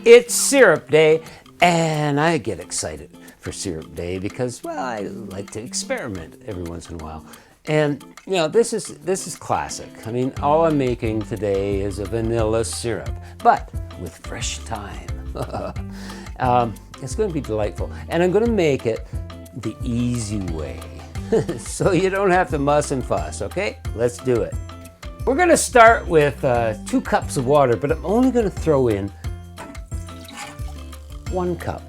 It's syrup day, and I get excited for syrup day because, well, I like to experiment every once in a while. And you know, this is classic. I mean, all I'm making today is a vanilla syrup, but with fresh thyme. It's going to be delightful, and I'm going to make it the easy way, so you don't have to muss and fuss. Okay, let's do it. We're going to start with 2 cups of water, but I'm only going to throw in 1 cup.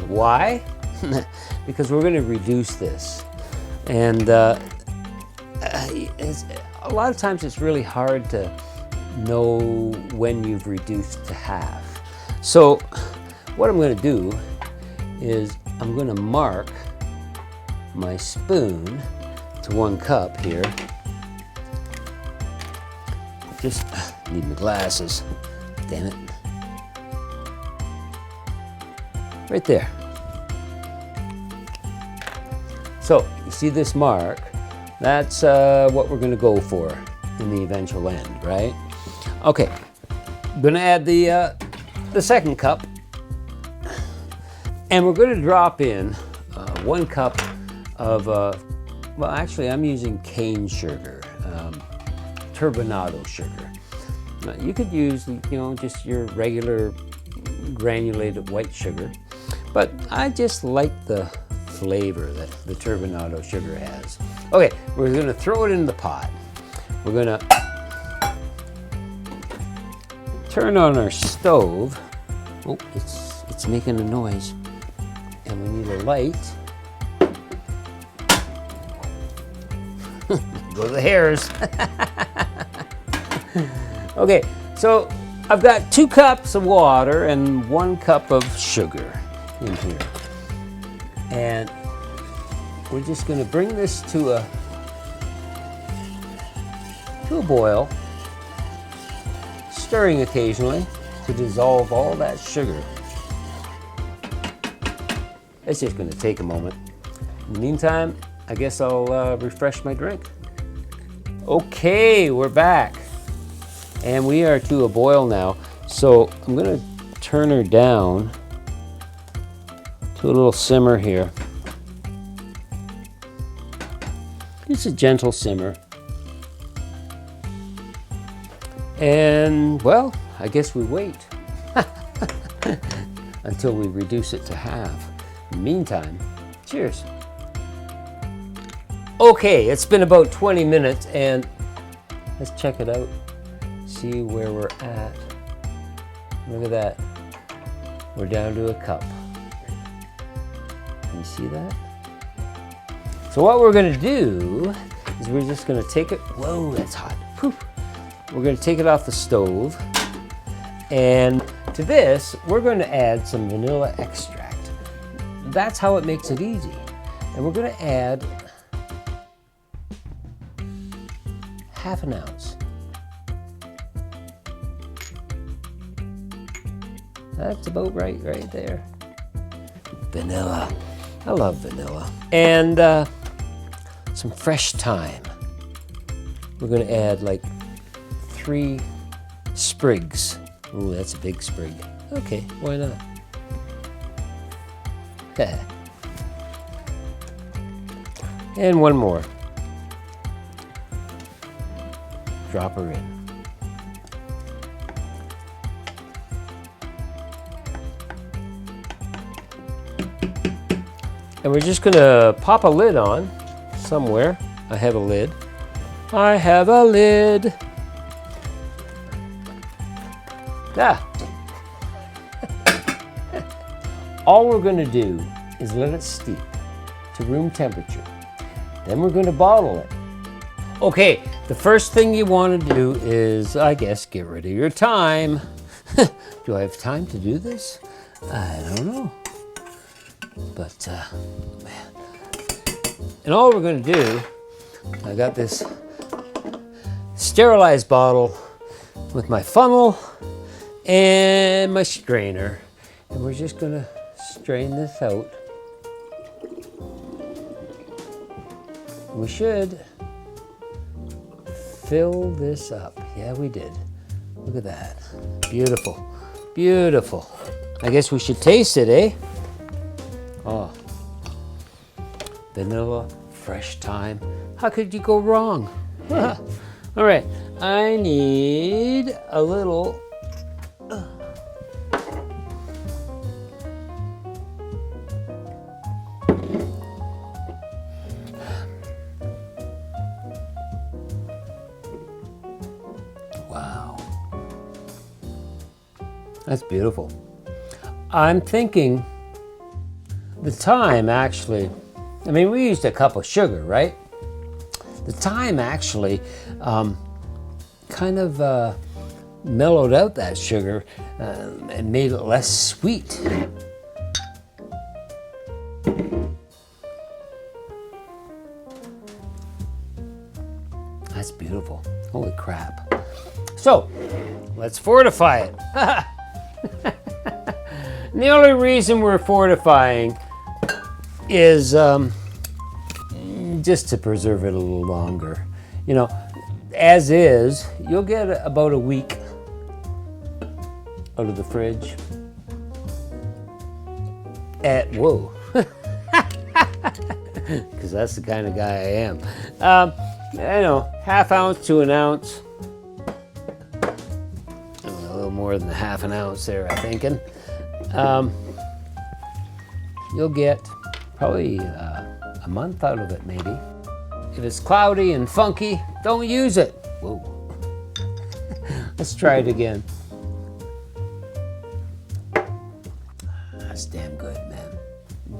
Why? Because we're going to reduce this. And a lot of times it's really hard to know when you've reduced to half. So what I'm going to do is I'm going to mark my spoon to 1 cup here. Just need my glasses. Damn it. Right there. So you see this mark? That's what we're going to go for in the eventual end, right? Okay, I'm going to add the 2nd cup, and we're going to drop in 1 cup of well, actually I'm using cane sugar, turbinado sugar. Now, you could use, you know, just your regular granulated white sugar, but I just like the flavor that the turbinado sugar has. Okay, we're going to throw it in the pot. We're going to turn on our stove. Oh, it's making a noise, and we need a light. Go the hairs. Okay, so I've got 2 cups of water and 1 cup of sugar in here. And we're just going to bring this to a boil, stirring occasionally to dissolve all that sugar. It's just going to take a moment. In the meantime, I guess I'll refresh my drink. Okay, we're back. And we are to a boil now. So I'm going to turn her down to a little simmer here. It's a gentle simmer. And, well, I guess we wait until we reduce it to half. In the meantime, cheers. Okay, it's been about 20 minutes, and let's check it out. See where we're at. Look at that. We're down to a cup. Can you see that? So what we're going to do is we're just going to take it. Whoa, that's hot. Whew. We're going to take it off the stove. And to this, we're going to add some vanilla extract. That's how it makes it easy. And we're going to add 1/2 ounce. That's about right there. Vanilla. I love vanilla. And some fresh thyme. We're going to add like 3 sprigs. Ooh, that's a big sprig. Okay, why not? And 1 more. Drop her in. And we're just going to pop a lid on somewhere. I have a lid. I have a lid. Ah. All we're going to do is let it steep to room temperature. Then we're going to bottle it. Okay, the first thing you want to do is, I guess, get rid of your thyme. Do I have time to do this? I don't know. But, man. And all we're going to do, I got this sterilized bottle with my funnel and my strainer. And we're just going to strain this out. We should fill this up. Yeah, we did. Look at that. Beautiful. Beautiful. I guess we should taste it, eh? Oh. Vanilla, fresh thyme. How could you go wrong? All right, I need a little. Wow. That's beautiful. I'm thinking the thyme actually, I mean, we used a cup of sugar, right? The thyme actually kind of mellowed out that sugar and made it less sweet. That's beautiful. Holy crap. So, let's fortify it. And the only reason we're fortifying is just to preserve it a little longer. You know, as is, you'll get about a week out of the fridge. Whoa. Because that's the kind of guy I am. You know, ½ ounce to 1 ounce. A little more than ½ an ounce there, I'm thinking. You'll get probably a month out of it, maybe. If it's cloudy and funky, don't use it. Whoa. Let's try it again. That's damn good, man.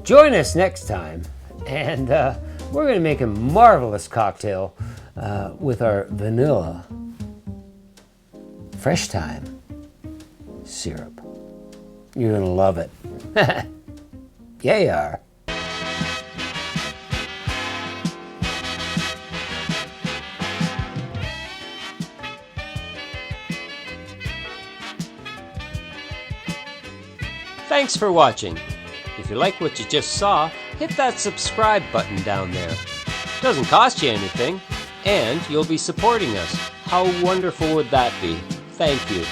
Join us next time, and we're going to make a marvelous cocktail with our vanilla fresh thyme syrup. You're going to love it. Yeah, you are. Thanks for watching. If you like what you just saw, hit that subscribe button down there. Doesn't cost you anything, and you'll be supporting us. How wonderful would that be? Thank you.